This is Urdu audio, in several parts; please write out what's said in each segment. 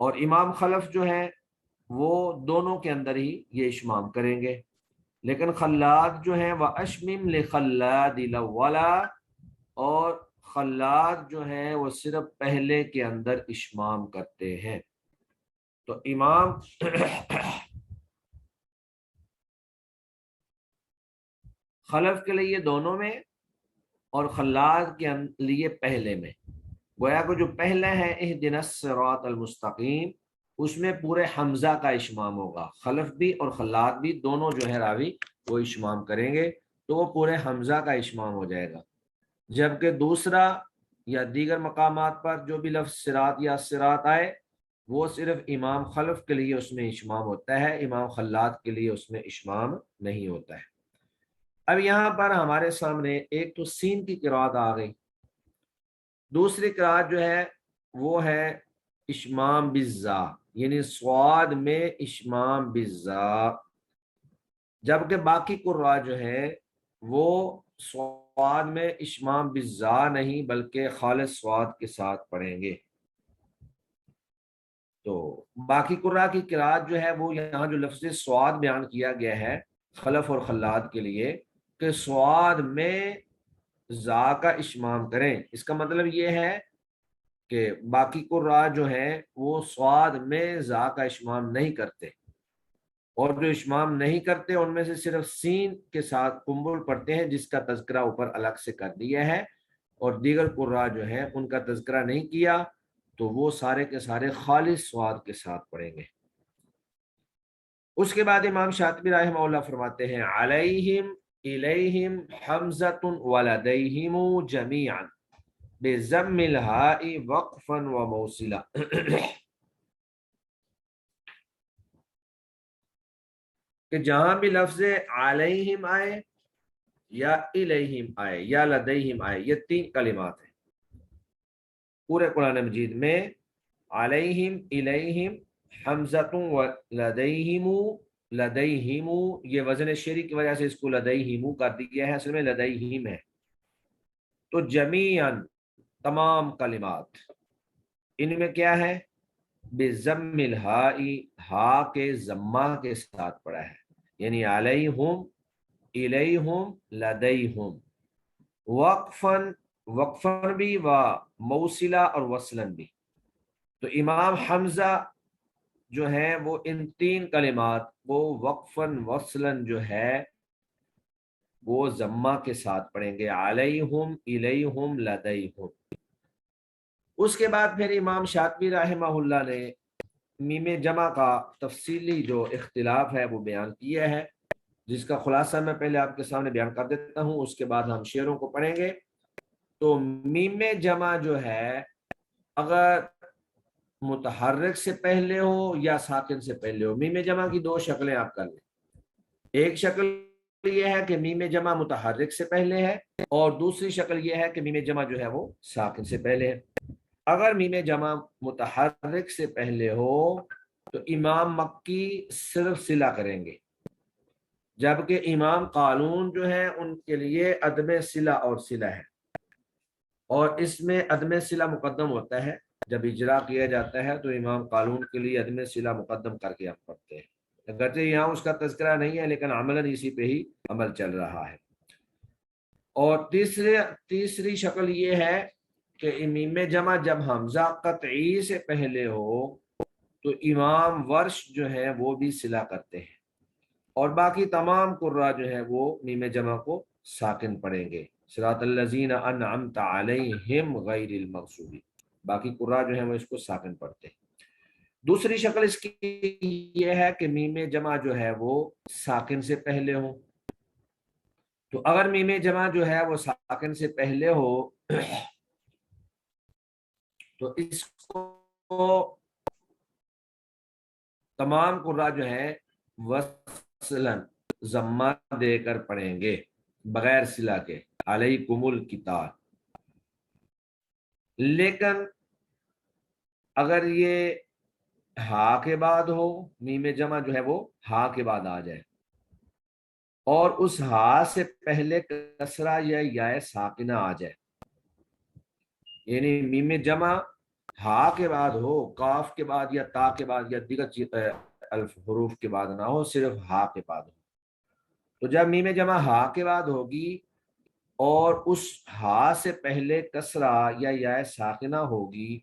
اور امام خلف جو ہیں وہ دونوں کے اندر ہی یہ اشمام کریں گے، لیکن خلاد جو ہیں وہ اشمم لخلاد الاولا، اور خلاد جو ہیں وہ صرف پہلے کے اندر اشمام کرتے ہیں۔ تو امام خلف کے لیے دونوں میں اور خلاد کے لیے پہلے میں، گویا کہ جو پہلا ہے اہدنا الصراط المستقیم، اس میں پورے حمزہ کا اشمام ہوگا، خلف بھی اور خلاد بھی دونوں جو ہے راوی وہ اشمام کریں گے، تو وہ پورے حمزہ کا اشمام ہو جائے گا۔ جبکہ دوسرا یا دیگر مقامات پر جو بھی لفظ صراط یا صراط آئے وہ صرف امام خلف کے لیے اس میں اشمام ہوتا ہے، امام خلاد کے لیے اس میں اشمام نہیں ہوتا ہے۔ اب یہاں پر ہمارے سامنے ایک تو سین کی قرات آ گئی، دوسری قرات جو ہے وہ ہے اشمام بالزا، یعنی صاد میں اشمام بالزا، جبکہ باقی قراء جو ہے وہ صاد میں اشمام بالزا نہیں بلکہ خالص صاد کے ساتھ پڑھیں گے۔ تو باقی قراء کی قرات جو ہے وہ یہاں جو لفظ صاد بیان کیا گیا ہے خلف اور خلاد کے لیے کہ صاد میں زا کا اشمام کریں، اس کا مطلب یہ ہے کہ باقی قراء جو ہیں وہ صاد میں زا کا اشمام نہیں کرتے، اور جو اشمام نہیں کرتے ان میں سے صرف سین کے ساتھ قنبل پڑھتے ہیں جس کا تذکرہ اوپر الگ سے کر دیا ہے، اور دیگر قراء جو ہیں ان کا تذکرہ نہیں کیا، تو وہ سارے کے سارے خالص صاد کے ساتھ پڑھیں گے۔ اس کے بعد امام شاطبی رحمہ اللہ فرماتے ہیں علیہم الیہم حمزۃ ولدیہم جمیعا بضم الہاء وقفا وموصلا، کہ جہاں بھی لفظ علیہم آئے یا الیہم آئے یا لدیہم آئے، یہ تین کلمات ہیں پورے قرآن مجید میں، علیہم الیہم حمزۃ ولدیہم، لدیہم یہ وزن شعری کی وجہ سے اس کو لدیہم کر دیا ہے، اصل میں لدیہم ہے۔ تو جمیعاً تمام کلمات ان میں کیا ہے بضم الہاء، ہا کے ضمہ کے ساتھ پڑھا ہے، یعنی علیہم الیہم لدیہم، وقفاً وقفاً بھی و موصلہ اور وصلاً بھی۔ تو امام حمزہ جو ہے وہ ان تین کلمات کو وقفاً وصلاً جو ہے وہ ضمہ کے ساتھ پڑھیں گے، علیہم الیہم لدیہم۔ اس کے بعد پھر امام شاطبی رحمہ اللہ نے میم جمع کا تفصیلی جو اختلاف ہے وہ بیان کیا ہے، جس کا خلاصہ میں پہلے آپ کے سامنے بیان کر دیتا ہوں، اس کے بعد ہم شعروں کو پڑھیں گے۔ تو میم جمع جو ہے اگر متحرک سے پہلے ہو یا ساکن سے پہلے ہو، میم جمع کی دو شکلیں آپ کر لیں، ایک شکل یہ ہے کہ میم جمع متحرک سے پہلے ہے، اور دوسری شکل یہ ہے کہ میم جمع جو ہے وہ ساکن سے پہلے ہے۔ اگر میم جمع متحرک سے پہلے ہو تو امام مکی صرف صلہ کریں گے، جبکہ امام قالون جو ہے ان کے لیے عدم صلہ اور صلہ ہے، اور اس میں عدم صلہ مقدم ہوتا ہے، جب اجرا کیا جاتا ہے تو امام قالون کے لیے عدم صلہ مقدم کر کے ہم پڑھتے ہیں، اگرچہ یہاں اس کا تذکرہ نہیں ہے لیکن عملاً اسی پہ ہی عمل چل رہا ہے۔ اور تیسری شکل یہ ہے کہ میم جمع جب حمزہ قطعی سے پہلے ہو تو امام ورش جو ہے وہ بھی صلہ کرتے ہیں، اور باقی تمام قراء جو ہے وہ میم جمع کو ساکن پڑھیں گے، صراط الذین انعمت علیہم غیر المغضوب، باقی قراء جو ہیں وہ اس کو ساکن پڑھتے ہیں۔ دوسری شکل اس کی یہ ہے کہ میم جمع جو ہے وہ ساکن سے پہلے ہو، تو اگر میم جمع جو ہے وہ ساکن سے پہلے ہو تو اس کو تمام قراء جو ہیں وصلاً ضمہ دے کر پڑھیں گے بغیر صلہ کے، علیکم الکتاب۔ لیکن اگر یہ ہا کے بعد ہو، میم جمع جو ہے وہ ہا کے بعد آ جائے اور اس ہا سے پہلے کسرہ یا یائے ساکنہ آ جائے، یعنی میم جمع ہا کے بعد ہو، کاف کے بعد یا تا کے بعد یا دیگر حروف کے بعد نہ ہو، صرف ہا کے بعد ہو. تو جب میم جمع ہا کے بعد ہوگی اور اس ہا سے پہلے کسرہ یا یا ساکنہ ہوگی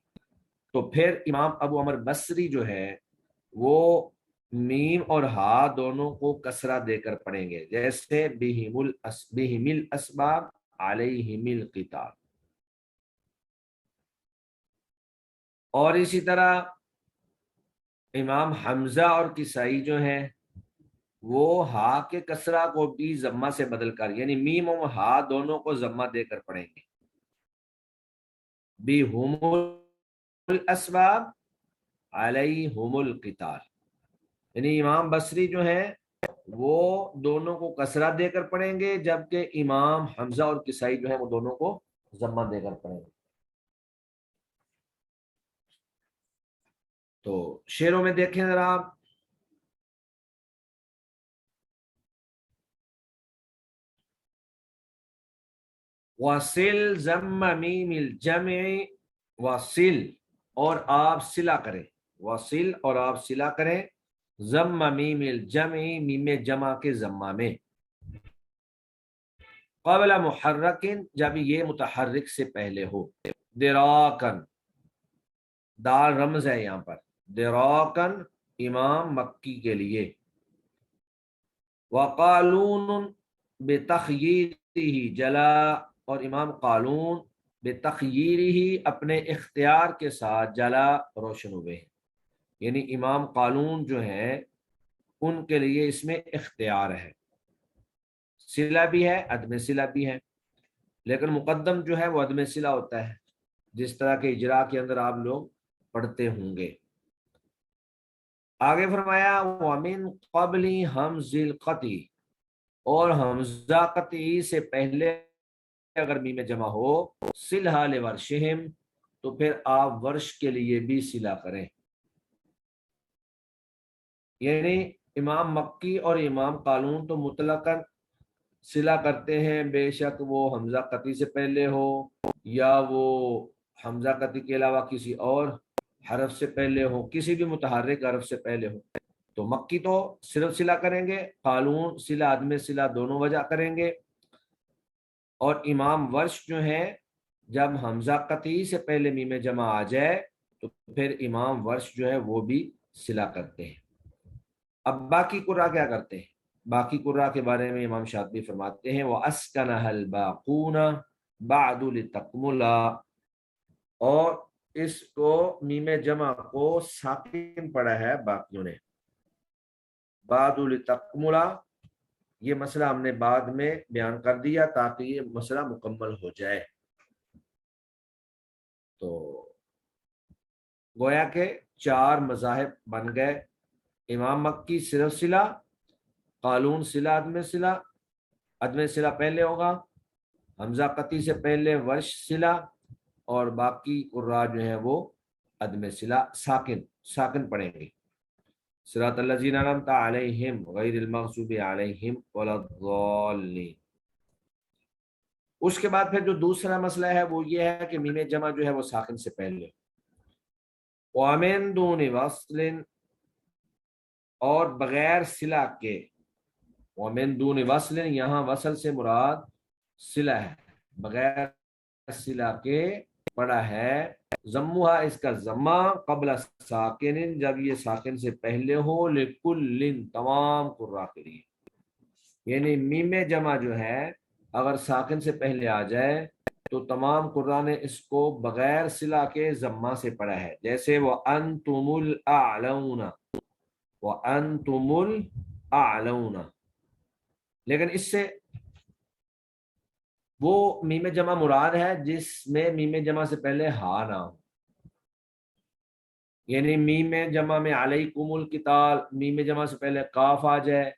تو پھر امام ابو عمر بصری جو ہے وہ میم اور ہا دونوں کو کسرہ دے کر پڑھیں گے، جیسے بہم الاسباب علیہم القتال. اور اسی طرح امام حمزہ اور کسائی جو ہیں وہ ہا کے کسرہ کو بھی ضمہ سے بدل کر، یعنی میم و ہا دونوں کو ضمہ دے کر پڑھیں گے. بہم الاسباب علیہم القتال، یعنی امام بصری جو ہیں وہ دونوں کو کسرہ دے کر پڑھیں گے، جبکہ امام حمزہ اور کسائی جو ہیں وہ دونوں کو ضمہ دے کر پڑھیں گے. تو شعروں میں دیکھیں ذرا آپ، وَصِلْ ضم میم الجمع، وصل اور آپ صلہ کریں، وصل اور آپ صلہ کریں ضم میم الجمع میم جمع کے ضمہ میں، قبل محرکن جب یہ متحرک سے پہلے ہو، دراکن دال رمز ہے یہاں پر، دراکن امام مکی کے لیے، وقالون بتخییرہ جلا اور امام قالون بتخییرہ اپنے اختیار کے ساتھ جلا روشن ہوئے ہیں، یعنی امام قالون جو ہیں ان کے لیے اس میں اختیار ہے، صلہ بھی ہے عدم صلہ بھی ہے، لیکن مقدم جو ہے وہ عدم صلہ ہوتا ہے، جس طرح کے اجرا کے اندر آپ لوگ پڑھتے ہوں گے. آگے فرمایا وَمِن قَبْلِ حَمْزِ الْقَطْعِ، اور حمزہ قطعی سے پہلے اگر میم جمع ہو، صلہ لورشہم تو پھر آپ ورش کے لیے بھی صلہ کریں، یعنی امام مکی اور امام قالون تو مطلقاً صلہ کرتے ہیں، بے شک وہ حمزہ قطعی سے پہلے ہو یا وہ حمزہ قطعی کے علاوہ کسی اور حرف سے پہلے ہو، کسی بھی متحرک حرف سے پہلے ہو. تو مکی تو صرف صلہ کریں گے، قالون صلہ عدم صلہ دونوں وجہ کریں گے، اور امام ورش جو ہیں جب حمزہ قطعی سے پہلے میم جمع آ جائے تو پھر امام ورش جو ہے وہ بھی صلہ کرتے ہیں. اب باقی قراء کیا کرتے ہیں؟ باقی قراء کے بارے میں امام شاطبی فرماتے ہیں وَأَسْكَنَهَا الْبَاقُونَ بَعْدُ لِتَكْمُلَا، اور اس کو میم جمع کو ساکن پڑھا ہے باقیوں نے، بعد لتکملا، یہ مسئلہ ہم نے بعد میں بیان کر دیا تاکہ یہ مسئلہ مکمل ہو جائے. تو گویا کہ 4 مذاہب بن گئے، امام مکی صرف صلہ، قالون صلہ عدم صلہ پہلے ہوگا، حمزہ قطعی سے پہلے ورش صلہ، اور باقی قراء جو ہیں وہ عدم صلہ ساکن پڑھیں گے. صراط الذین انعمت علیہم غیر المغضوب علیہم ولا الضالین. اس کے بعد پھر جو دوسرا مسئلہ ہے وہ یہ ہے کہ میم جمع جو ہے وہ ساکن سے پہلے، وَمِن دُونِ وَصْلٍ اور بغیر صلہ کے، وَمِن دُونِ وَصْلٍ یہاں وصل سے مراد صلہ ہے، بغیر صلہ کے پڑا ہے، ضمہ اس کا ضمہ قبل ساکن جب یہ ساکن سے پہلے ہو، لکل تمام قراء کے لیے، یعنی میم جمع جو ہے اگر ساکن سے پہلے آ جائے تو تمام قراء نے اس کو بغیر صلہ کے ضمہ سے پڑھا ہے، جیسے وَأَنْتُمُ الْأَعْلَوْنَ، وَأَنْتُمُ الْأَعْلَوْنَ، لیکن اس سے وہ میم جمع مراد ہے جس میں میم جمع سے پہلے ہا نہ ہو، یعنی میم جمع میں علیکم القتال میم جمع سے پہلے قاف آ جائے،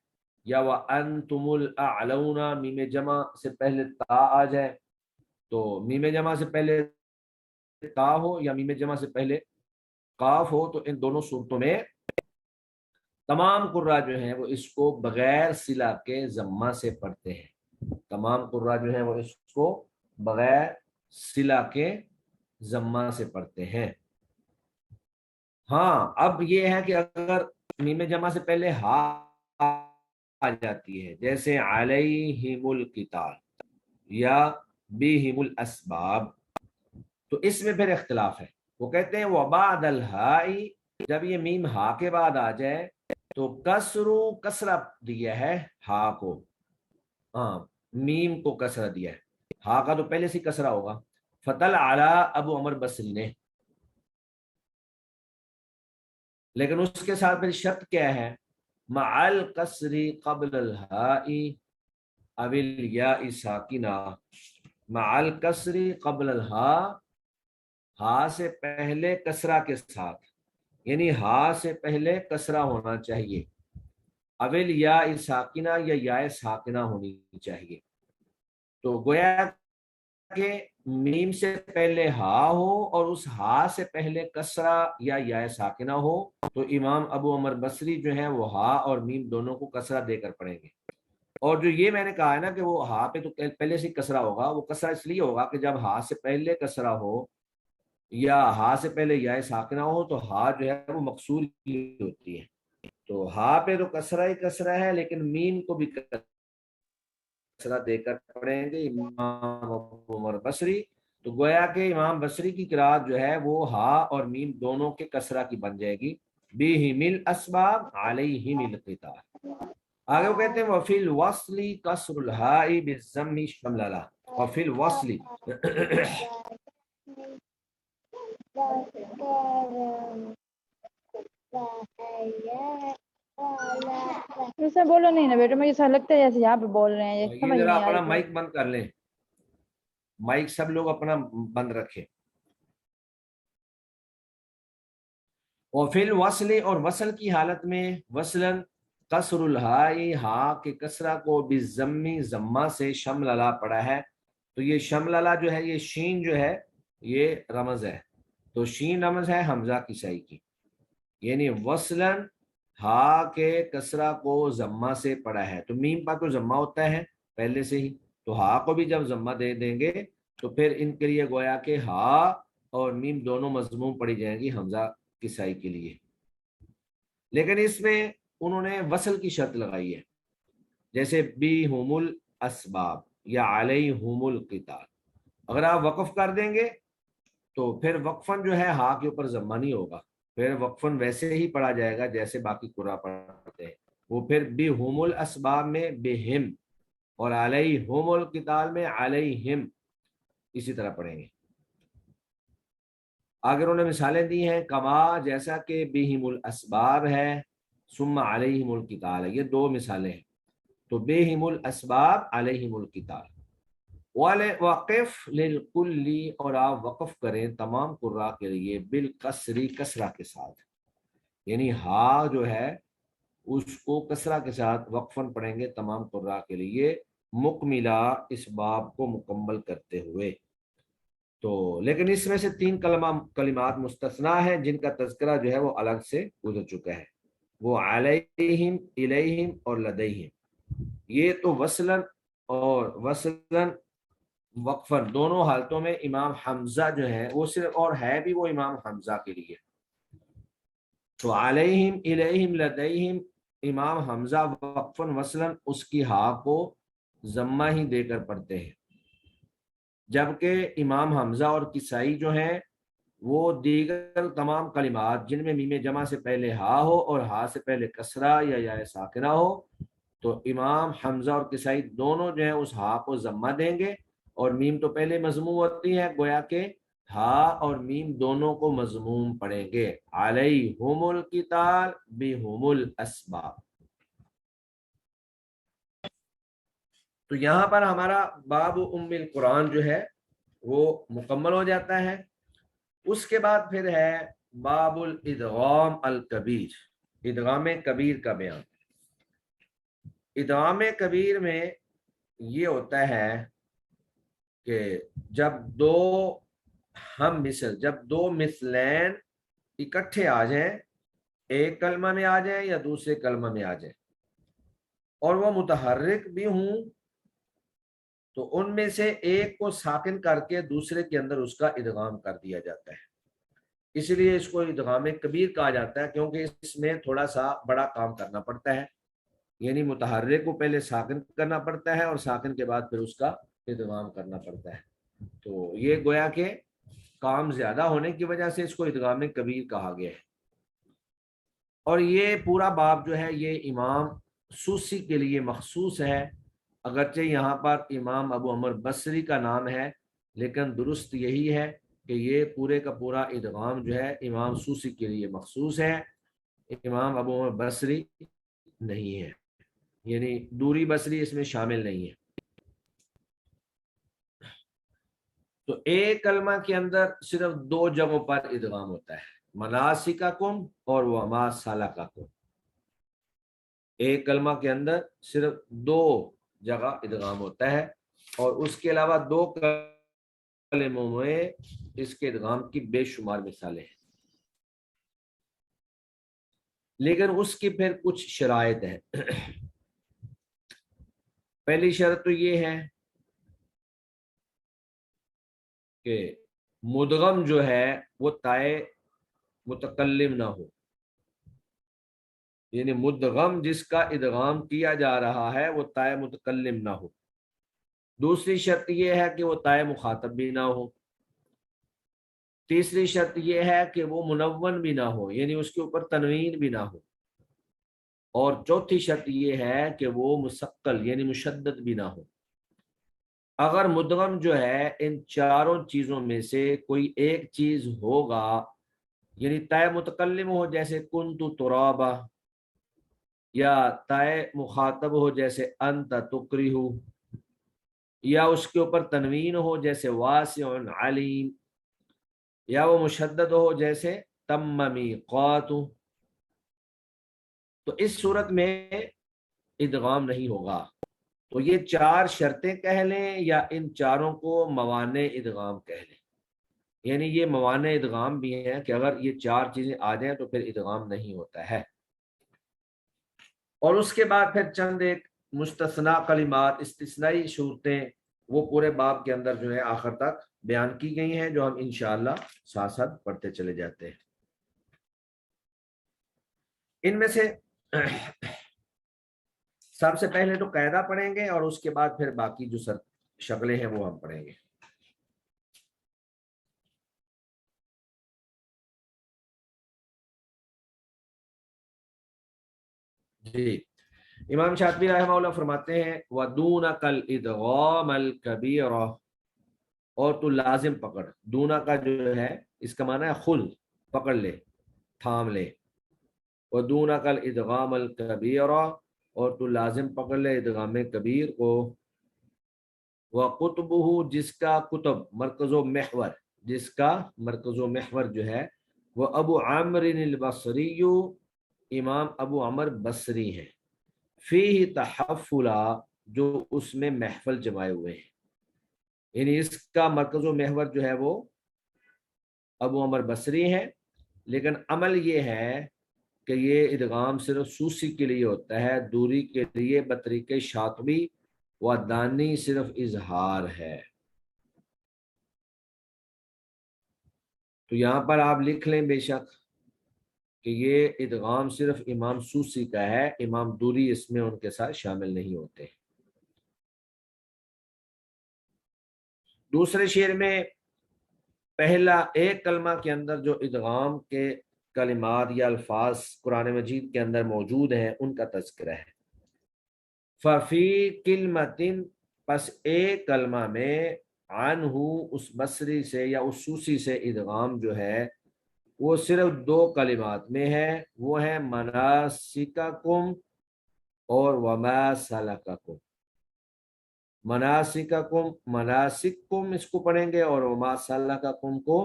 یا وَأَنْتُمُ الْأَعْلَوْنَ میم جمع سے پہلے تا آ جائے. تو میم جمع سے پہلے تا ہو یا میم جمع سے پہلے قاف ہو تو ان دونوں صورتوں میں تمام قراء جو ہیں وہ اس کو بغیر صلہ کے ضمہ سے پڑھتے ہیں، تمام قراء جو ہیں وہ اس کو بغیر صلہ کے ضمہ سے پڑھتے ہیں. ہاں اب یہ ہے کہ اگر میم جمع سے پہلے ہا آ جاتی ہے، جیسے علیہم القتال یا بہم الاسباب، تو اس میں پھر اختلاف ہے۔ وہ کہتے ہیں وبعد الہائی، جب یہ میم ہا کے بعد آ جائے تو کسرہ دیا ہے ہا کو، ہاں میم کو کسرہ دیا ہے، ہا کا تو پہلے سے کسرہ ہوگا۔ فتل اعلی ابو عمر بصری نے، لیکن اس کے ساتھ پھر شرط کیا ہے، مع القصر قبل الہائی او الیاء ساکنہ، مع القصر قبل الہا، ہا سے پہلے کسرہ کے ساتھ، یعنی ہا سے پہلے کسرہ ہونا چاہیے، اویل یا ساکنہ یا یا ساکنہ ہونی چاہیے۔ تو گویا کہ میم سے پہلے ہا ہو اور اس ہا سے پہلے کسرہ یا ساکنہ ہو تو امام ابو عمر بصری جو ہیں وہ ہا اور میم دونوں کو کسرہ دے کر پڑھیں گے۔ اور جو یہ میں نے کہا ہے نا کہ وہ ہا پہ تو پہلے سے کسرہ ہوگا، وہ کسرہ اس لیے ہوگا کہ جب ہا سے پہلے کسرہ ہو یا ہا سے پہلے یا ساکنہ ہو تو ہا جو ہے وہ مکسور کی ہوتی ہے، تو ہا پہ تو کسرہ ہی کسرہ ہے، لیکن میم کو بھی کسرہ دے کر پڑھیں گے امام ابو عمر بصری۔ تو گویا کہ امام بصری کی قرات جو ہے وہ ہا اور میم دونوں کے کسرہ کی بن جائے گی، بہم الاسباب علیہم القتال۔ آگے وہ کہتے ہیں وفی الوصل کسر الہاء بالضم شمللہ، وفی الوصل اس میں بولو نہیں نا بیٹا، مجھے ایسا لگتا ہے جیسے یہاں پہ بول رہے ہیں، یہ یہ سمجھ ذرا نہیں آ اپنا رہی۔ مائک بند کر لیں، مائک سب لوگ اپنا بند رکھیں۔ وفی الوصل، اور وصل کی حالت میں، وصلاً قصر الہائی، ہا کے کسرہ کو بالضم ضمہ سے شمللہ پڑا ہے، تو یہ شمللہ جو ہے یہ شین جو ہے یہ رمز ہے، تو شین رمز ہے حمزہ کسائی کی، یعنی وصلاً ہا کے کسرہ کو ضمہ سے پڑا ہے، تو میم پر تو ضمہ ہوتا ہے پہلے سے ہی، تو ہا کو بھی جب ضمہ دے دیں گے تو پھر ان کے لیے گویا کہ ہا اور میم دونوں مضموم پڑی جائیں گی حمزہ کسائی کے لیے۔ لیکن اس میں انہوں نے وصل کی شرط لگائی ہے، جیسے بہم الاسباب یا علیہم القتال، اگر آپ وقف کر دیں گے تو پھر وقفاً جو ہے ہا کے اوپر ضمہ نہیں ہوگا، پھر وقفاً ویسے ہی پڑھا جائے گا جیسے باقی قرآ پڑھتے ہیں، وہ پھر بہم الاسباب میں بہم اور علیہم القتال میں علیہم اسی طرح پڑھیں گے۔ آگے انہوں نے مثالیں دی ہیں، کما جیسا کہ بہم الاسباب ہے، ثم علیہم القتال ہے، یہ دو مثالیں ہیں، تو بہم الاسباب علیہم القتال۔ وقف للکلی، اور آپ وقف کریں تمام قراء کے لیے بالکسری کسرہ کے ساتھ، یعنی ہا جو ہے اس کو کسرہ کے ساتھ وقفاً پڑھیں گے تمام قراء کے لیے، مکملہ اس باب کو مکمل کرتے ہوئے۔ تو لیکن اس میں سے تین کلمات مستثنا ہیں جن کا تذکرہ جو ہے وہ الگ سے گزر چکا ہے، وہ علیہم، الیہم اور لدیہم، یہ تو وصلاً اور وصلاً وقفاً دونوں حالتوں میں امام حمزہ جو ہے وہ صرف، اور ہے بھی وہ امام حمزہ کے لیے، تو علیہم، الیہم، لدیہم امام حمزہ وقفاً وصلاً اس کی ہا کو ضمہ ہی دے کر پڑھتے ہیں، جبکہ امام حمزہ اور کسائی جو ہیں وہ دیگر تمام کلمات جن میں میم جمع سے پہلے ہا ہو اور ہا سے پہلے کسرہ یا ساکنہ ہو، تو امام حمزہ اور کسائی دونوں جو ہیں اس ہا کو ضمہ دیں گے، اور میم تو پہلے مضموم ہوتی ہے، گویا کہ ہا اور میم دونوں کو مضموم پڑھیں گے، علیہم القتال بہم الاسباب۔ تو یہاں پر ہمارا باب ام القرآن جو ہے وہ مکمل ہو جاتا ہے۔ اس کے بعد پھر ہے باب الادغام الکبیر، ادغام کبیر کا بیان۔ ادغام کبیر میں یہ ہوتا ہے کہ جب دو مثلین اکٹھے آ جائیں، ایک کلمہ میں آ جائیں یا دوسرے کلمہ میں آ جائیں، اور وہ متحرک بھی ہوں، تو ان میں سے ایک کو ساکن کر کے دوسرے کے اندر اس کا ادغام کر دیا جاتا ہے۔ اس لیے اس کو ادغام کبیر کہا جاتا ہے، کیونکہ اس میں تھوڑا سا بڑا کام کرنا پڑتا ہے، یعنی متحرک کو پہلے ساکن کرنا پڑتا ہے اور ساکن کے بعد پھر اس کا ادغام کرنا پڑتا ہے۔ تو یہ گویا کہ کام زیادہ ہونے کی وجہ سے اس کو ادغام کبیر کہا گیا ہے۔ اور یہ پورا باب جو ہے یہ امام سوسی کے لیے مخصوص ہے، اگرچہ یہاں پر امام ابو عمر بصری کا نام ہے، لیکن درست یہی ہے کہ یہ پورے کا پورا ادغام جو ہے امام سوسی کے لیے مخصوص ہے، امام ابو عمر بصری نہیں ہے، یعنی دوری بصری اس میں شامل نہیں ہے۔ تو ایک کلمہ کے اندر صرف دو جگہوں پر ادغام ہوتا ہے، مناسککم اور وما سلککم۔ ایک کلمہ کے اندر صرف دو جگہ ادغام ہوتا ہے، اور اس کے علاوہ دو کلموں میں اس کے ادغام کی بے شمار مثالیں ہیں، لیکن اس کی پھر کچھ شرائط ہیں۔ پہلی شرط تو یہ ہے کہ مدغم جو ہے وہ تائے متکلم نہ ہو، یعنی مدغم جس کا ادغام کیا جا رہا ہے وہ تائے متکلم نہ ہو۔ دوسری شرط یہ ہے کہ وہ تائے مخاطب بھی نہ ہو۔ تیسری شرط یہ ہے کہ وہ منون بھی نہ ہو، یعنی اس کے اوپر تنوین بھی نہ ہو۔ اور چوتھی شرط یہ ہے کہ وہ مسقل یعنی مشدد بھی نہ ہو۔ اگر مدغم جو ہے ان چاروں چیزوں میں سے کوئی ایک چیز ہوگا، یعنی تائے متکلم ہو جیسے کنت ترابا، یا تائے مخاطب ہو جیسے انت تکرہ، یا اس کے اوپر تنوین ہو جیسے واسع علیم، یا وہ مشدد ہو جیسے تم میقات، تو اس صورت میں ادغام نہیں ہوگا۔ تو یہ چار شرطیں کہہ لیں یا ان چاروں کو موانع ادغام کہہ لیں، یعنی یہ موانع ادغام بھی ہیں کہ اگر یہ چار چیزیں آ جائیں تو پھر ادغام نہیں ہوتا ہے۔ اور اس کے بعد پھر چند ایک مستثنا کلمات، استثنائی صورتیں، وہ پورے باب کے اندر جو ہے آخر تک بیان کی گئی ہیں، جو ہم انشاءاللہ ساتھ ساتھ پڑھتے چلے جاتے ہیں۔ ان میں سے سب سے پہلے تو قاعدہ پڑھیں گے، اور اس کے بعد پھر باقی جو شکلیں ہیں وہ ہم پڑھیں گے۔ جی، امام شاطبی رحمہ اللہ فرماتے ہیں وَدُونَكَ الْإِدْغَامَ الْكَبِيرَ، اور تو لازم پکڑ، دونا کا جو ہے اس کا معنی ہے خل، پکڑ لے، تھام لے۔ وَدُونَكَ الْإِدْغَامَ الْكَبِيرَ، اور تو لازم پکڑ لے ادغام کبیر کو۔ وَقُطْبُهُ، جس کا قطب مرکز و محور، جس کا مرکز و محور جو ہے وہ ابو عمرو البصری، امام ابو عمر بصری ہیں، فیہ تحفلا، جو اس میں محفل جمائے ہوئے ہیں، یعنی اس کا مرکز و محور جو ہے وہ ابو عمر بصری ہے، لیکن عمل یہ ہے کہ یہ ادغام صرف سوسی کے لیے ہوتا ہے، دوری کے لیے بطریق شاطبی و دانی صرف اظہار ہے۔ تو یہاں پر آپ لکھ لیں بے شک کہ یہ ادغام صرف امام سوسی کا ہے، امام دوری اس میں ان کے ساتھ شامل نہیں ہوتے۔ دوسرے شعر میں پہلا ایک کلمہ کے اندر جو ادغام کے کلمات یا الفاظ قرآن مجید کے اندر موجود ہیں ان کا تذکرہ ہے۔ ففی کلمتن، پس ایک کلمہ میں، عنہ، اس بصری سے یا اس سوسی سے ادغام جو ہے وہ صرف دو کلمات میں ہے، وہ ہے مناسککم اور وما سلککم۔ مناسککم، مناسککم اس کو پڑھیں گے، اور وما سلککم کو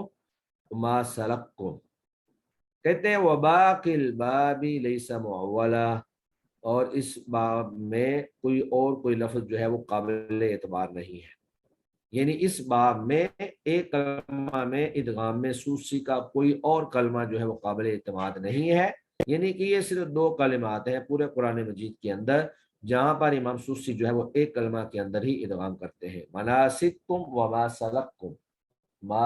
وما سلککم کہتے ہیں۔ وباقی الباب لیس معولا، اور اس باب میں کوئی لفظ جو ہے وہ قابل اعتبار نہیں ہے، یعنی اس باب میں ایک کلمہ میں ادغام میں سوسی کا کوئی اور کلمہ جو ہے وہ قابل اعتماد نہیں ہے، یعنی کہ یہ صرف دو کلمات ہیں پورے قرآن مجید کے اندر جہاں پر امام سوسی جو ہے وہ ایک کلمہ کے اندر ہی ادغام کرتے ہیں، مناسککم وما سلککم، ما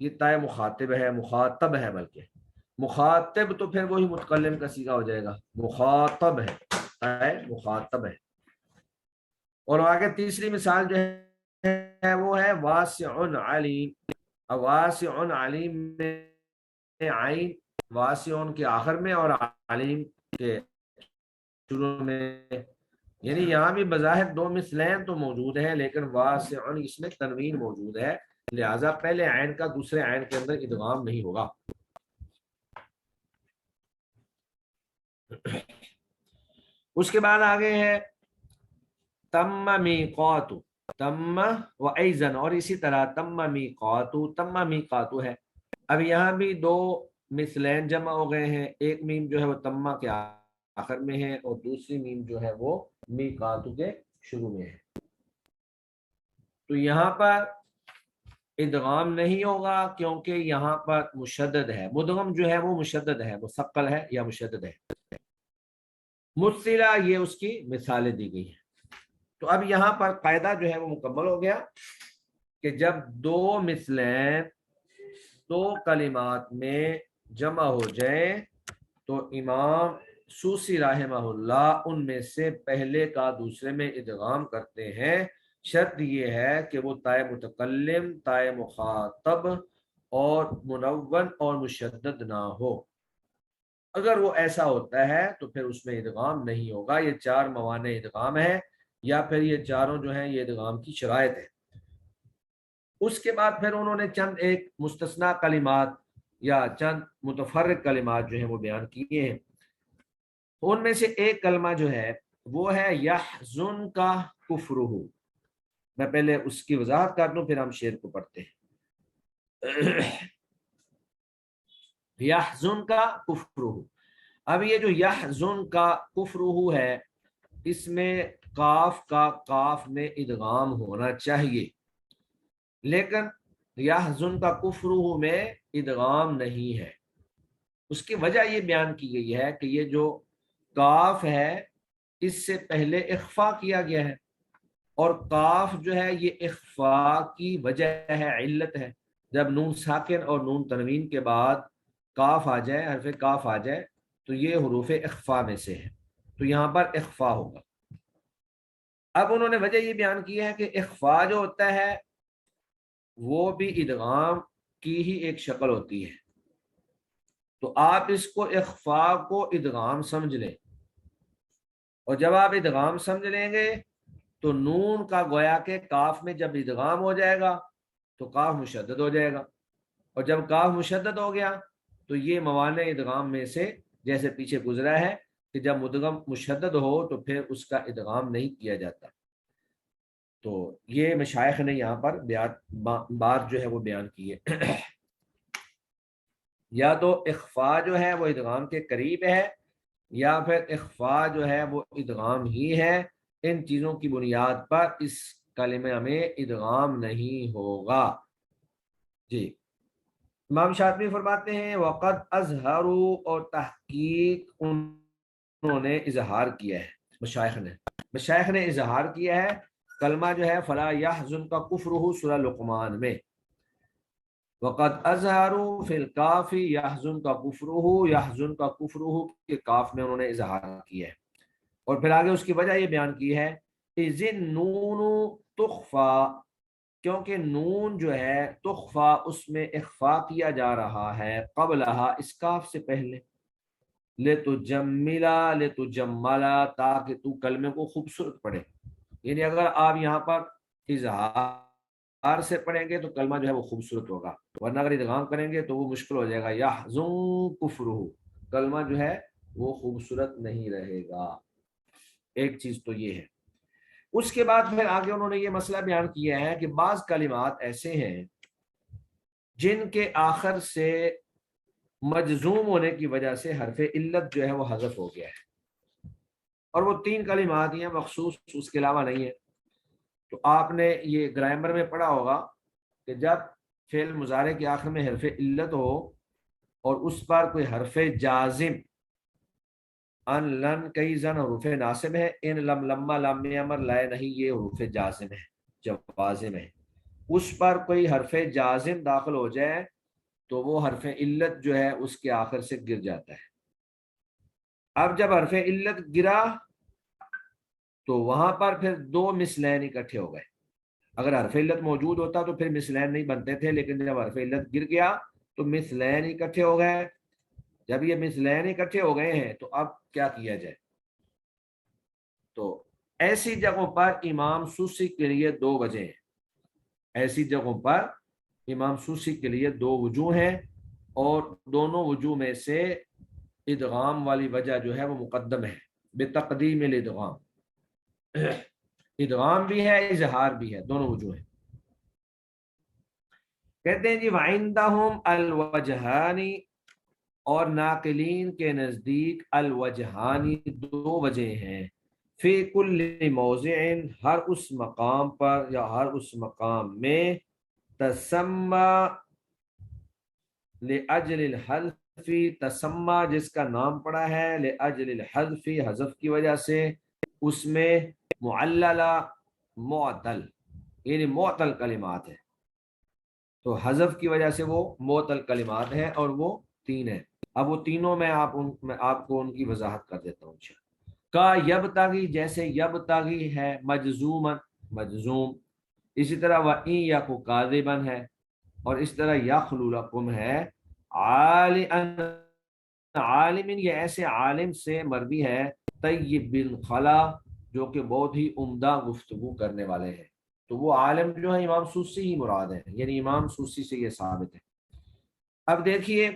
یہ تائے مخاطب ہے، مخاطب ہے، بلکہ مخاطب تو پھر وہی متکلم کا صیغہ ہو جائے گا، مخاطب ہے، تائے مخاطب ہے۔ اور آگے تیسری مثال جو ہے وہ ہے واسع علیم۔ اب واسع علیم میں عین واسع کے آخر میں اور علیم کے شروع میں، یعنی یہاں بھی بظاہر دو مثلین تو موجود ہیں، لیکن واسع اس میں تنوین موجود ہے، لہذا پہلے عین کا دوسرے عین کے اندر ادغام نہیں ہوگا۔ اس کے بعد آگے ہے تم میقات، تم و ایزن، اور اسی طرح تم میقات، تم میقات ہے۔ اب یہاں بھی دو مثلین جمع ہو گئے ہیں، ایک میم جو ہے وہ تمہ کے آخر میں ہے اور دوسری میم جو ہے وہ میقات کے شروع میں ہے۔ تو یہاں پر ادغام نہیں ہوگا کیونکہ یہاں پر مشدد ہے، مدغم جو ہے وہ مشدد ہے، مثقل ہے یا مشدد ہے۔ متصلہ یہ اس کی مثالیں دی گئی ہیں۔ تو اب یہاں پر قاعدہ جو ہے وہ مکمل ہو گیا کہ جب دو مثلین دو کلمات میں جمع ہو جائیں تو امام سوسی رحمہ اللہ ان میں سے پہلے کا دوسرے میں ادغام کرتے ہیں، شرط یہ ہے کہ وہ تائے متکلم، تائے مخاطب اور منون اور مشدد نہ ہو۔ اگر وہ ایسا ہوتا ہے تو پھر اس میں ادغام نہیں ہوگا۔ یہ چار موانع ادغام ہے، یا پھر یہ چاروں جو ہیں یہ ادغام کی شرائط ہے۔ اس کے بعد پھر انہوں نے چند ایک مستثنا کلمات یا چند متفرق کلمات جو ہیں وہ بیان کیے ہیں۔ ان میں سے ایک کلمہ جو ہے وہ ہے یحزن کا کفرہ۔ میں پہلے اس کی وضاحت کر دوں پھر ہم شعر کو پڑھتے ہیں۔ یحزن کا کفرہ، اب یہ جو یحزن کا کفرہ ہے اس میں کاف کا کاف میں ادغام ہونا چاہیے، لیکن یحزن کا کفرہ میں ادغام نہیں ہے۔ اس کی وجہ یہ بیان کی گئی ہے کہ یہ جو کاف ہے اس سے پہلے اخفا کیا گیا ہے، اور کاف جو ہے یہ اخفا کی وجہ ہے، علت ہے۔ جب نون ساکن اور نون تنوین کے بعد کاف آ جائے، حرف کاف آ جائے، تو یہ حروف اخفا میں سے ہے، تو یہاں پر اخفا ہوگا۔ اب انہوں نے وجہ یہ بیان کی ہے کہ اخفا جو ہوتا ہے وہ بھی ادغام کی ہی ایک شکل ہوتی ہے، تو آپ اس کو اخفا کو ادغام سمجھ لیں، اور جب آپ ادغام سمجھ لیں گے تو نون کا گویا کے کاف میں جب ادغام ہو جائے گا تو کاف مشدد ہو جائے گا، اور جب کاف مشدد ہو گیا تو یہ موانع ادغام میں سے جیسے پیچھے گزرا ہے کہ جب مدغم مشدد ہو تو پھر اس کا ادغام نہیں کیا جاتا۔ تو یہ مشائخ نے یہاں پر بات جو ہے وہ بیان کی ہے۔ یا تو اخفا جو ہے وہ ادغام کے قریب ہے، یا پھر اخفا جو ہے وہ ادغام ہی ہے۔ ان چیزوں کی بنیاد پر اس کلمہ میں ادغام نہیں ہوگا۔ جی، امام شاطبی فرماتے ہیں وقد اظہروا، اور تحقیق انہوں نے اظہار کیا ہے، مشائخ نے اظہار کیا ہے کلمہ جو ہے فلا یحزن کا کفرہ سورہ لقمان میں، وقد اظہروا فی الکاف یحزن کا کفرہ، یحزن کا کفرہ کے کاف میں انہوں نے اظہار کیا ہے، اور پھر آگے اس کی وجہ یہ بیان کی ہے اذ النون تخفا، کیونکہ نون جو ہے تخفا اس میں اخفا کیا جا رہا ہے قبلہا اس کاف سے پہلے، لتجملا لتجملا، تاکہ تو کلمے کو خوبصورت پڑھے۔ یعنی اگر آپ یہاں پر اظہار سے پڑھیں گے تو کلمہ جو ہے وہ خوبصورت ہوگا، ورنہ اگر ادغام کریں گے تو وہ مشکل ہو جائے گا، یحزن کفرہ، کلمہ جو ہے وہ خوبصورت نہیں رہے گا۔ ایک چیز تو یہ ہے۔ اس کے بعد پھر آگے انہوں نے یہ مسئلہ بیان کیا ہے کہ بعض کلمات ایسے ہیں جن کے آخر سے مجزوم ہونے کی وجہ سے حرف علت جو ہے وہ حذف ہو گیا ہے، اور وہ 3 کلمات ہیں مخصوص، اس کے علاوہ نہیں ہے۔ تو آپ نے یہ گرامر میں پڑھا ہوگا کہ جب فعل مضارع کے آخر میں حرف علت ہو اور اس پر کوئی حرف جازم، ان لن کئی زن حروف ناصب ہے، ان لم لما لام امر لائے نہیں یہ حروف جازم ہے، جوازم ہے، اس پر کوئی حرف جازم داخل ہو جائے تو وہ حرف علت جو ہے اس کے آخر سے گر جاتا ہے۔ اب جب حرف علت گرا تو وہاں پر پھر دو مثلین اکٹھے ہو گئے۔ اگر حرف علت موجود ہوتا تو پھر مثلین نہیں بنتے تھے، لیکن جب حرف علت گر گیا تو مثلین اکٹھے ہو گئے۔ جب یہ مثلین اکٹھے ہو گئے ہیں تو اب کیا کیا جائے؟ تو ایسی جگہوں پر امام سوسی کے لیے دو وجہ ہیں، ایسی جگہوں پر امام سوسی کے لیے دو وجوہ ہیں، اور دونوں وجوہ میں سے ادغام والی وجہ جو ہے وہ مقدم ہے، بتقدیم الادغام۔ ادغام بھی ہے، اظہار بھی ہے، دونوں وجوہ ہیں۔ کہتے ہیں جی وعندہم الوجہانی، اور ناقلین کے نزدیک الوجہانی دو وجہ ہیں، فی کل موضع، ہر اس مقام پر یا ہر اس مقام میں، تسمى لأجل الحذف، تسمى جس کا نام پڑا ہے، لأجل الحذف حذف کی وجہ سے، اس میں معللہ معطل، یعنی معطل کلمات ہیں، تو حذف کی وجہ سے وہ معطل کلمات ہیں، اور وہ تین ہیں۔ اب وہ تینوں میں آپ کو ان کی وضاحت کر دیتا ہوں۔ کا یبتغی، جیسے یبتغی ہے مجزوما، مجزوم، اسی طرح وَإِن یَکُ کاذبا ہے، اور اس طرح یخلو لکم ہے، عالم، یہ ایسے عالم سے مروی ہے، طیب بالخلا، جو کہ بہت ہی عمدہ گفتگو کرنے والے ہیں۔ تو وہ عالم جو ہے امام سوسی ہی مراد ہے، یعنی امام سوسی سے یہ ثابت ہے۔ اب دیکھیے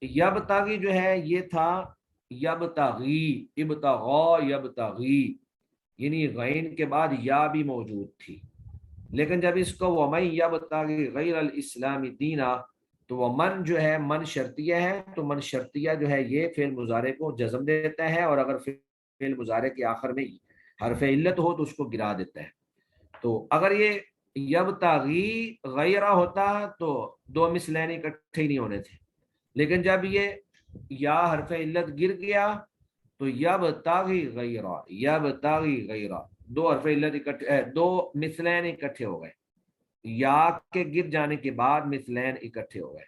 یبتغی جو ہے یہ تھا یبتغی، ابتغا یبتغی، یعنی غین کے بعد یا بھی موجود تھی، لیکن جب اس کو وَمَن یبتغی غیر الاسلام دینا، تو وہ من جو ہے من شرطیہ ہے، تو من شرطیہ جو ہے یہ فعل مضارع کو جزم دیتا ہے، اور اگر فعل مضارع کے آخر میں حرف علت ہو تو اس کو گرا دیتا ہے۔ تو اگر یہ یبتغی غیرہ ہوتا تو دو مثلین اکٹھے ہی نہیں ہونے تھے، لیکن جب یہ یا حرف علت گر گیا تو یبتغی غیرہ، یبتغی غیرہ، دو حرف علت اکٹھے، دو مثلین اکٹھے ہو گئے، یا کے گر جانے کے بعد مثلین اکٹھے ہو گئے۔